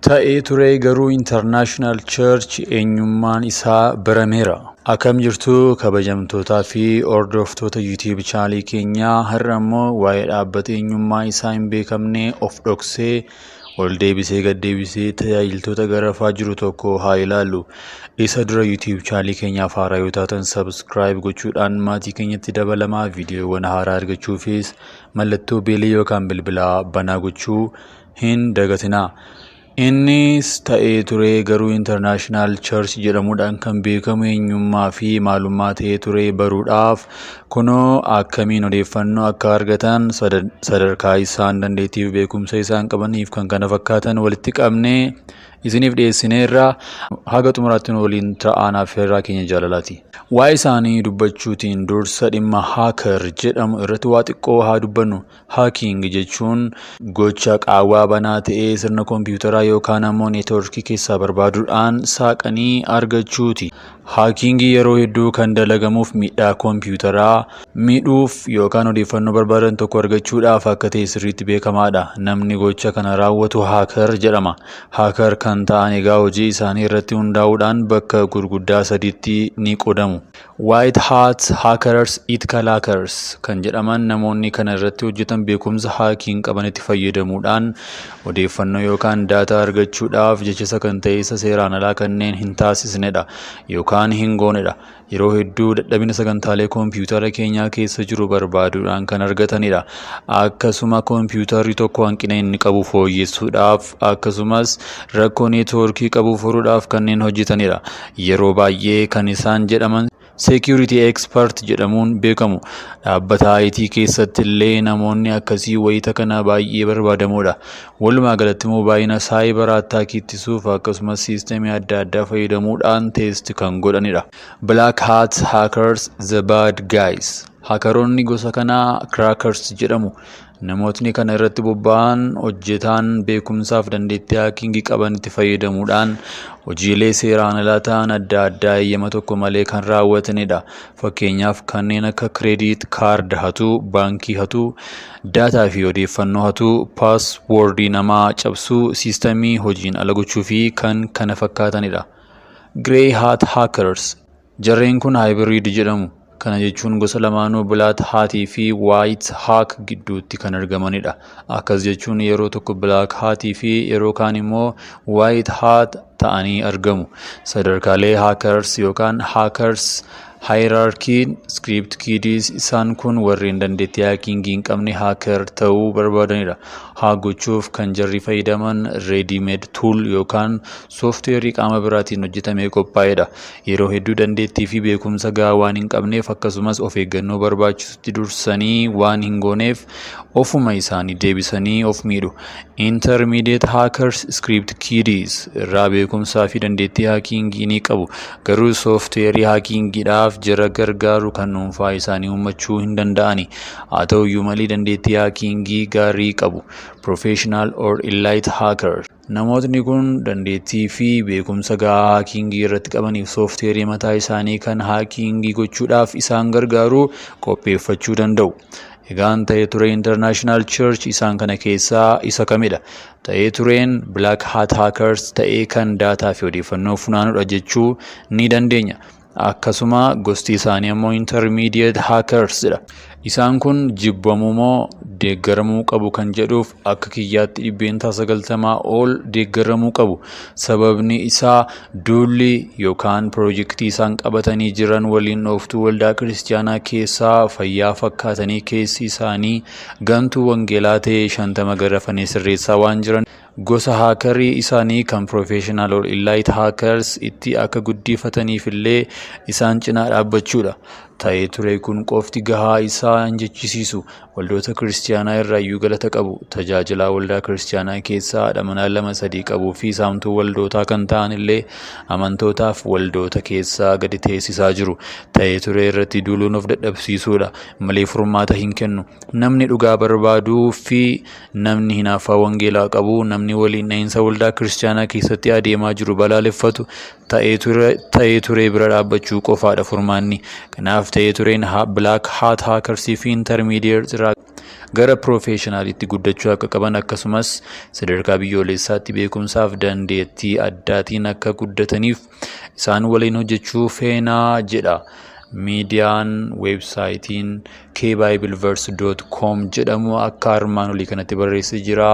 Ta'ee ture garuu International Church eenyummaan isaa barameera. Akkam jirtu kabajamtootaa fi hordoftoota YouTube chaanalii keenyaa. Har'a immoo waa'ee dhaabbata eenyummaa isaa hin beekamne of dhoksee ol deebisee gad deebisee tajaajiltoota garafaa jiru tokko haa ilaallu. Isa dura YouTube chaanalii keenyaaf haaraa yoo taatan subscribe gochuudhaan maatii keenyatti dabalamaa. Viidiyoowwan haaraa argachuufis mallattoo beelii yookaan bilbilaa banaa gochuu hin dagatinaa. Innis ta'ee ture garuu International Church jedhamuudhaan kan beekamu eenyummaa fi maalummaa ta'ee ture baruudhaaf kunoo akkamiin odeeffannoo akka argatan sadarkaa isaan dandeettii fi beekumsa isaan qabaniif kan kana fakkaatan walitti qabnee isiniif dhiyeessineerra. Haga xumuraatti waliin ta'anaaf irraa keenya jaalalaati. Waa'ee isaanii dubbachuutiin dursa dhimma hacker jedhamu irratti waa xiqqoo haa dubbannu. Hacking jechuun gocha qaawwaa banaa ta'ee sirna kompiitaraa yookaan ammoo neetwoorkii keessaa barbaaduudhaan saaqanii argachuuti. Hackingii yeroo hedduu kan dalagamuuf miidhaa kompiitaraa miidhuuf yookaan odeeffannoo barbaadan tokko argachuudhaaf akka ta'e sirriitti beekamaadha. Namni gocha kana raawwatu hacker jedhama. Hacker kan ta'an egaa hojii isaanii irratti hundaa'uudhaan bakka gurguddaa sadiitti ni qodamu. White Hat Hackers, Ethical Hackers kan jedhaman namoonni kana irratti hojjetan beekumsa hacking qabanitti fayyadamuudhaan odeeffannoo yookaan daataa argachuudhaaf jecha kan ta'e isa seeraan alaa kanneen hin taasisnedha yookaan hin goonedha. Yeroo hedduu dadhabina sagantaalee kompiitara keenyaa keessa jiru barbaaduudhaan kan argatanidha. Akkasuma kompiitarri tokko hanqina inni qabu fooyyessuudhaaf akkasumas rakkoo neetwoorkii qabu furuudhaaf kanneen hojjetanidha. Yeroo baay'ee kan isaan jedhaman Security Expert jedhamuun beekamu. Dhaabbata IT keessatti illee namoonni akkasii wayita kana baay'ee barbaadamoodha. Walumaa galatti immoo baay'ina saayibar attaakii ittisuuf akkasumas siisteemii adda addaa fayyadamuudhaan teest kan godhanidha. Black Hat Hackers, The Bad Guys. Hakaroonni gosa kanaa crackers jedhamu. Namootni kana irratti bobba'an hojjetaan beekumsaaf dandeettii hackingii qaban itti fayyadamuudhaan hojiilee seeraan alaa ta'an adda addaa eeyyama tokko malee kan raawwatanidha. Fakkeenyaaf kanneen akka credit card hatuu, baankii hatuu, daataa fi odeeffannoo hatuu, paaswoordii namaa cabsuu, siisteemii hojiin ala gochuu fi kan kana fakkaatanidha. Grey Hat Hackers. Jarreen kun hybrid jedhamu. Kana jechuun gosa lamaanuu Black Hat fi White Hat gidduutti kan argamanidha. Akkas jechuun yeroo tokko Black Hat fi yeroo kaan immoo White Hat ta'anii argamu. Sadarkaalee hackers yookaan hackers hierarchy script kiddies isaan kun warreen dandeettii hackingii hin qabne hacker ta'uu barbaadanidha. Haa gochuuf kan jarri fayyadaman ready-made tool yookaan soofteerii qaama biraatiin hojjetamee qophaa'edha. Yeroo hedduu dandeettii fi beekumsa gahaa waan hin qabneef akkasumas of eeggannoo barbaachisutti dursanii waan hin gooneef ofuma isaanii deebisanii of miidhu. Intermediate hackers script kiddies irraa beekumsaa fi dandeettii hackingii ni qabu. Garuu soofteerii hackingiidhaaf jara gargaaru kan dhuunfaa isaanii uummachuu hin danda'ani. Haa ta'uyyuu malee dandeettii hackingii gaarii qabu. Professional or elite hacker. Namootni kun dandeettii fi beekumsa gahaa hackingii irratti qabaniif soofteerii mataa isaanii kan hackingii gochuudhaaf isaan gargaaru qopheeffachuu danda'u. Egaan ta'ee ture International Church isaan kana keessaa isa kamidha? Ta'ee tureen Black Hat Hackers ta'ee kan daataa fi odeeffannoo funaanuudha jechuu ni dandeenya. Akkasuma gosti isaanii ammoo Intermediate Hackersdha. Isaan kun jibbamuu moo deeggaramuu qabu kan jedhuuf akka kiyyaatti 90% ol deeggaramuu qabu. Sababni isaa duulli yookaan piroojeektii isaan qabatanii jiran waliin dhooftuu waldaa kiristaanaa keessaa fayyaa fakkaatanii keessi isaanii gantuu wangeelaa ta'e 50 garafanii sirreessaa waan jiran gosa haakerii isaanii kan professional or elite hackers itti akka guddifataniif illee isaan cinaa dhaabbachuudha. Ta'ee ture kun qofti gahaa isaa hin jechisiisu. Waldoota kiristaanaa irraa iyyuu galata qabu. Tajaajilaa waldaa kiristaanaa keessaa amantaa 2-3 qabuu fi saamtuu waldootaa kan ta'an illee amantootaaf waldoota keessaa gadi teessisaa jiru. Ta'ee ture irratti duuluun of dadhabsiisuudha malee furmaata hin kennu. Namni dhugaa barbaaduu fi namni hinaaffaa wangeelaa qabu, namni waliin dhahinsa waldaa kiristaanaa keessatti adeemaa jiru balaaleffatu ta'ee ture bira dhaabbachuu qofaadha furmaanni. Kanaaf ta'ee tureen Black Hat Hackers fi Intermediate gara piroofeeshinaaliitti guddachuu akka qaban akkasumas sadarkaa biyyoolessaatti beekumsaaf dandeettii addaatiin akka guddataniif isaan waliin hojjechuu feenaa jedha. Miidiyaan weebsaayitiin kbibleverse.com jedhamu akka armaan olii kanatti barreessee jira.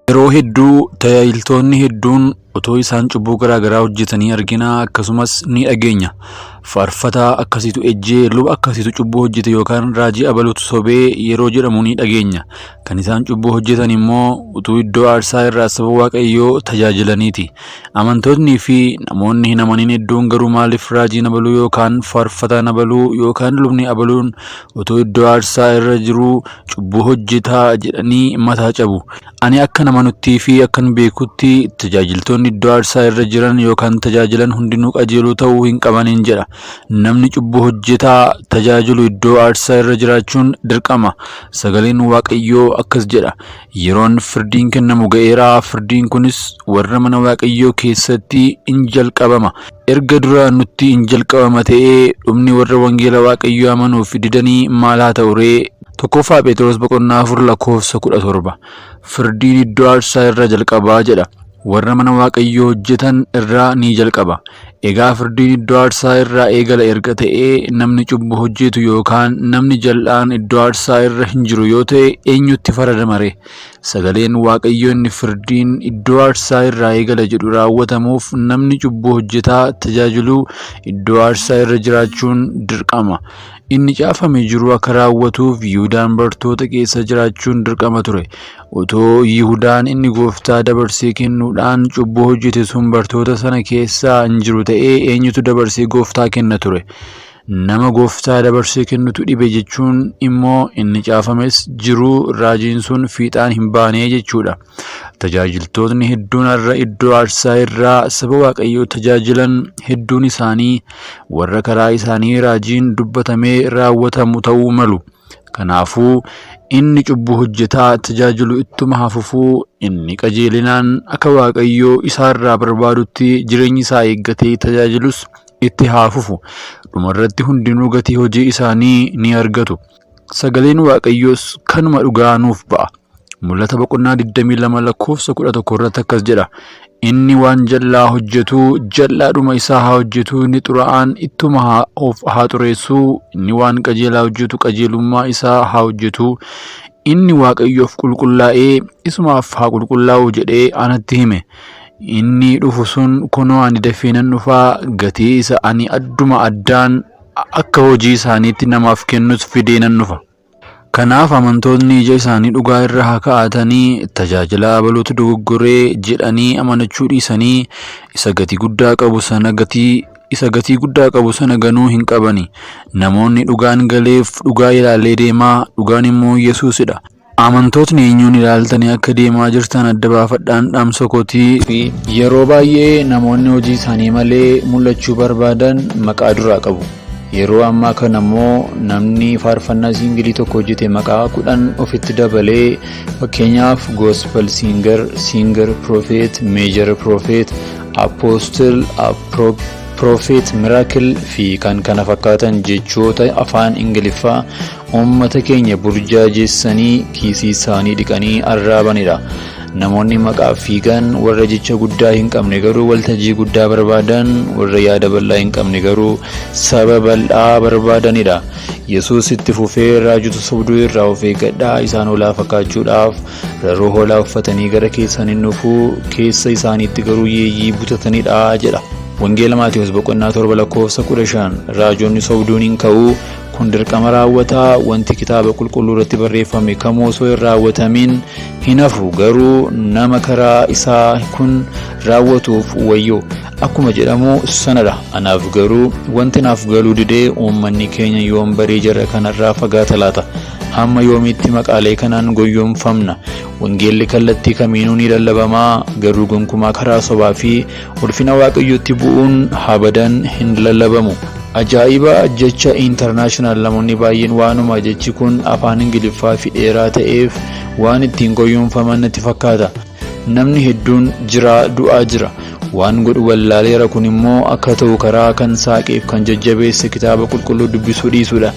Yeroo hedduu tajaajiltoonni hedduun otoo isaan cubbuu garaagaraa hojjetanii argina akkasumas ni dhageenya. Faarfataa akkasiitu ejjee luba akkasiitu cubbuu hojjete yookaan raajii abaluutu sobee yeroo jedhamu ni dhageenya. Kan isaan cubbuu hojjetan immoo utuu iddoo aarsaa irraa saba Waaqayyoo tajaajilaniiti. Amantoonnii fi namoonni hin amaniin hedduun garuu maaliif raajiin abaluu yookaan faarfataan abaluu yookaan lubni abaluun utuu iddoo aarsaa irra jiru cubbuu hojjetaa jedhanii mataa cabu. Ani akka namanuttii fi akkan beekutti tajaajiltoonni iddoo aarsaa irra jiran yookaan tajaajilan hundinuu qajeeluu ta'uu hin qabanin jedha. Namni cubbuu hojjetaa tajaajilu iddoo aarsaa irra jiraachuun dirqama. Sagaleen Waaqayyoo akkas jedha. Yeroon firdiin kennamu ga'eera. Firdiin kunis warra mana Waaqayyoo keessatti in jalqabama. Erga dura nutti in jalqabama ta'ee dhumni warra wangeela Waaqayyoo amanuuf didanii maal haa ta'u ree? Tokkoffaa Phexros boqonnaa 4:17 Firdiin iddoo aarsaa irra jalqabaa jedha. Warra mana Waaqayyoo hojjetan irraa ni jalqaba. Egaa firdiin iddoo aarsaa irraa eegala erga ta'ee namni cubbuu hojjetu yookaan namni jal'aan iddoo aarsaa irra hin jiru yoo ta'e eenyutti faradama ree? Sagaleen Waaqayyoo inni firdiin iddoo aarsaa irraa eegala jedhu raawwatamuuf namni cubbuu hojjetaa tajaajilu iddoo aarsaa irra jiraachuun dirqama. Inni caafame jiru akka raawwatuuf Yihuudaan bartoota keessa jiraachuun dirqama ture. Otoo Yihudaan inni gooftaa dabarsee kennuudhaan cubbuu hojjete sun bartoota sana keessaa hin jiru ta'ee eenyutu dabarsee gooftaa kenna ture? Nama gooftaa dabarsee kennutu dhibe jechuun immoo inni caafames jiru raajiin sun fiixaan hin baanee jechuudha. Tajaajiltoonni hedduun irra iddoo aarsaa irraa saba Waaqayyoo tajaajilan hedduun isaanii warra karaa isaanii raajiin dubbatamee raawwatamu ta'uu malu. Kanaafuu inni cubbuu hojjetaa tajaajilu ittuma hafufuu inni qajeelinaan akka Waaqayyoo isaarraa barbaadutti jireenyi isaa eeggatee tajaajilus itti hafufu. Dhumarratti hundinuu gatii hojii isaanii ni argatu. Sagaleen Waaqayyoos kanuma dhugaa nuuf ba'a. Mul'ata boqonnaa 22:11 irratti akkas jedha. Inni waan jallaa hojjetu jallaadhuma isaa haa hojjetu. Inni xuraa'aan ittuma haa xureessu. Inni waan qajeelaa hojjetu qajeelummaa isaa haa hojjetu. Inni Waaqayyoof qulqullaa'ee isumaaf haa qulqullaa'u jedhee anatti hime. Inni dhufu sun kunoo ani dafee nan dhufaa, gatii isa ani adduma addaan akka hojii isaaniitti namaaf kennus fidee nan dhufa. Kanaaf amantoonni ija isaanii dhugaa irra haa kaa'atanii tajaajila abaluutu dogoggoree jedhanii amanachuu dhiisanii isa gatii guddaa qabu sana ganuu hin qabani. Namoonni dhugaan galeef dhugaa ilaalee deemaa, dhugaan immoo Yesuusidha. Amantootni eenyuun ilaaltanii akka deemaa jirtan adda baafadhaan dhaamsa kootii fi yeroo baay'ee namoonni hojii isaanii malee mul'achuu barbaadan maqaa duraa qabu. Yeroo ammaa kana immoo namni faarfannaa siingilii tokko hojjete maqaa 10 ofitti dabalee fakkeenyaaf gospel singer, prophet, major prophet, apostle, prophet, miracle fi kan kana fakkaatan jechoota afaan Ingiliffaa uummata keenya burjaajeessanii kiisii isaanii dhiqanii arraabanidha. Namoonni maqaa fiigan warra jecha guddaa hin qabne garuu waltajjii guddaa barbaadan, warra yaada bal'aa hin qabne garuu saba bal'aa barbaadanidha. Yesuus itti fufee raajota sobduu irraa of eeggadhaa, isaan hoolaa fakkaachuudhaaf raroo hoolaa uffatanii gara keessan hin dhufuu, keessa isaaniitti garuu yeeyyii butatanidha jedha. Wangeela Maatewos boqonnaa 7:15 raajonni sobduun hin ka'uu, kun dirqama raawwataa. Wanti kitaaba qulqulluu irratti barreeffame kamuu osoo hin raawwatamin hin hafu. Garuu nama karaa isaa kun raawwatuuf wayyoo, akkuma jedhamu sanadha. Anaaf garuu wanti naaf galuu didee uummanni keenya yoom barii jara kanarraa fagaata laata? hamma yoomitti maqaalee kanaan goyyomfamna? Wangeelli kallattii kamiinuu ni lallabamaa, garuu gonkumaa karaa sobaa fi ulfina waaqayyootti bu'uun abadan hin lallabamu. Ajaa'iba jecha international namoonni baay'een waanuma jechi kun afaan Ingiliffaa fi dheeraa ta'eef waan ittiin goyyomfaman natti fakkaata. Namni hedduun du'aa jira. Waan godhu wallaaleera kun immoo akka ta'u karaa kan saaqeef kan jajjabeesse kitaaba qulqulluu dubbisuu dhiisudha.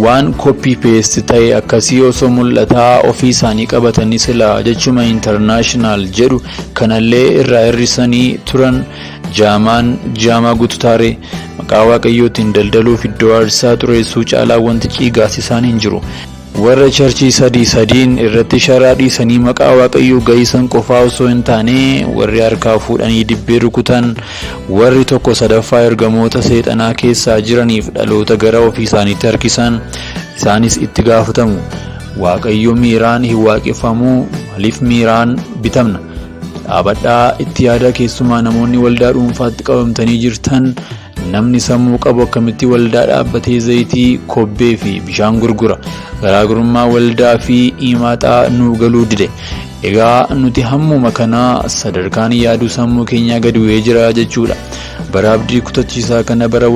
Waan copy paste ta'e akkasii osoo mul'ataa ofii isaanii qabatanii sila jechuma international jedhu kanallee irraa hir'isanii turan jaamaa gututaare. Maqaa waaqayyootiin daldaluuf iddoo aarsaa xureessuu caalaa wanti ciigaasisaan hin jiru. Warra charchii sadiin irratti sharaa dhiisanii maqaa waaqayyoo ga'isan qofaa osoo hin taane warri harkaa fuudhanii dibbee rukutan, warri tokko sadaffaa ergamoota seexanaa keessaa jiraniif dhaloota gara ofii isaaniitti harkisan isaanis itti gaafatamu. Waaqayyo miiraan hin waaqeffamu, maaliif miiraan bitamna? Dhaabadhaa itti yaada. Keessumaa namoonni waldaa dhuunfaatti qabamtanii jirtan, namni sammuu qabu akkamitti waldaa dhaabbatee zayitii, kobbee fi bishaan gurgura? Garaagarummaa waldaa fi himaaxaa nu galuu dide. Egaa nuti hammuma kanaa sadarkaan yaaduu sammuu keenyaa gadi bu'ee jira jechuudha. Bara abdii kutachiisaa kana bara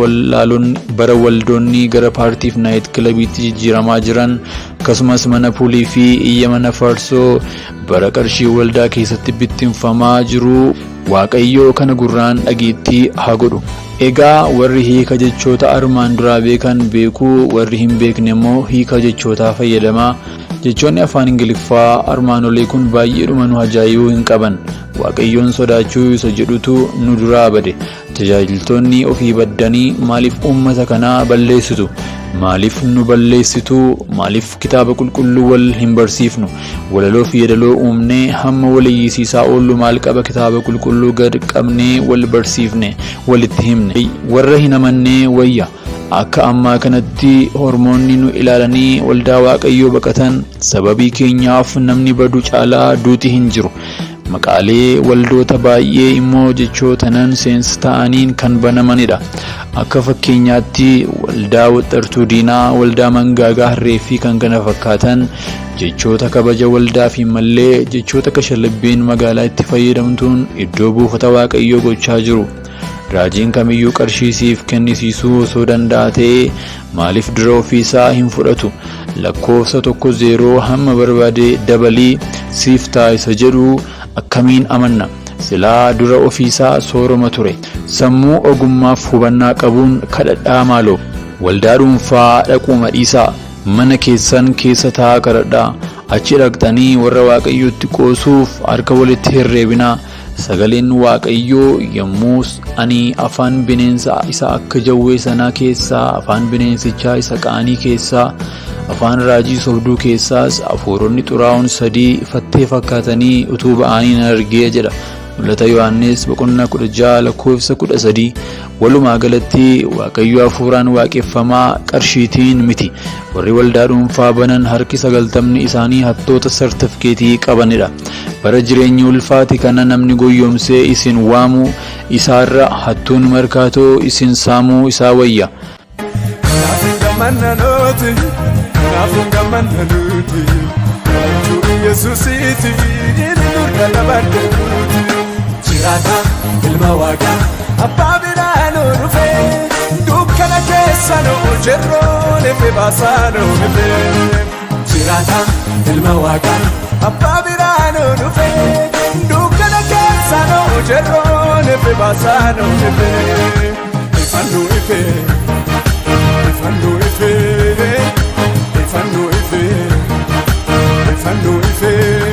waldoonni gara paartiif naayit kilabiitti jijjiiramaa jiran, akkasumas mana puulii fi iyya mana faarsoo bara qarshii waldaa keessatti bittinfamaa jiru. Waaqayyoo kana gurraan dhageettii haa godhu. Egaa warri hiika jechoota armaan duraa beekan beekuu, warri hin beekne immoo hiika jechootaa fayyadamaa. Jechoonni afaan Ingiliffaa armaan olii kun baay'eedhuma nu ajaa'ibuu hin qaban. Waaqayyoon sodaachuu isa jedhutu nu duraa bade. Tajaajiltoonni ofii baddanii maaliif uummata kanaa balleessitu? Maaliif nu balleessitu? Maaliif kitaaba qulqulluu wal hin barsiifnu? Walaloo fi yeedaloo uumnee hamma waliyyisiisaa oollu maal qaba kitaaba qulqulluu gad qabnee wal barsiifne, walitti himne? Warra hin amannee wayya. Akka ammaa kanatti hormoonni nu ilaalanii waldaa waaqayyoo baqatan sababii keenyaaf namni badu caalaa duuti hin jiru. Maqaalee waldoota baay'ee immoo jechoota nan seensi ta'aniin kan banamanidha. Akka fakkeenyaatti waldaa waxxartuu diinaa, waldaa mangaagaa harree fi kan kana fakkaatan jechoota kabaja waldaa fi mallee jechoota kashalabbiin magaalaa itti fayyadamtuun iddoo buufata waaqayyoo gochaa jiru. Raajiin kamiyyuu qarshii siif kennisiisuu osoo danda'a ta'ee maaliif dura ofiisaa hin fudhatu? Lakkoofsa 0 hamma barbaade dabalii siif taasisa jedhu akkamiin amanna? Silaa dura ofiisaa sooroma ture. Sammuu ogummaaf hubannaa qabuun kadhadhaa maaloo. Waldaa dhuunfaa dhaquu dhiisaa. Mana keessan keessa taa'aa kadhadhaa. Achi dhaqxanii warra waaqayyootti qoosuuf harka walitti herreebinaa. Sagaleen waaqayyoo yommus ani afaan bineensa isa akka jawwee sanaa keessaa, afaan bineensichaa isa qaanii keessaa, afaan raajii sobduu keessaas hafuuronni xuraa'oon 3 fattee fakkaatanii utuu ba'anii nan argee jedha. Mul'ata Yohaannis 16:13. Walumaa galatti waaqayyo hafuuraan waaqeffamaa qarshiitiin miti. Warri waldaa dhuunfaa banan harki 90 isaanii hattoota sartifikeetii qabanidha. Bara jireenya ulfaati kana namni goyyomsee isin waamu isaarra hattuun markaatoo isin saamuu isaa wayya. Jirata ilma waaqa abbaa biraanoo dhufe dukkana keessa noo jerroo nefe baasaanoo nefe. Jirata ilma waaqa abbaa biraanoo dhufe dukkana keessa noo jerroo nefe baasaanoo nefe. Ifannoo ife, ifannoo ife, ifannoo ife, ifannoo ife.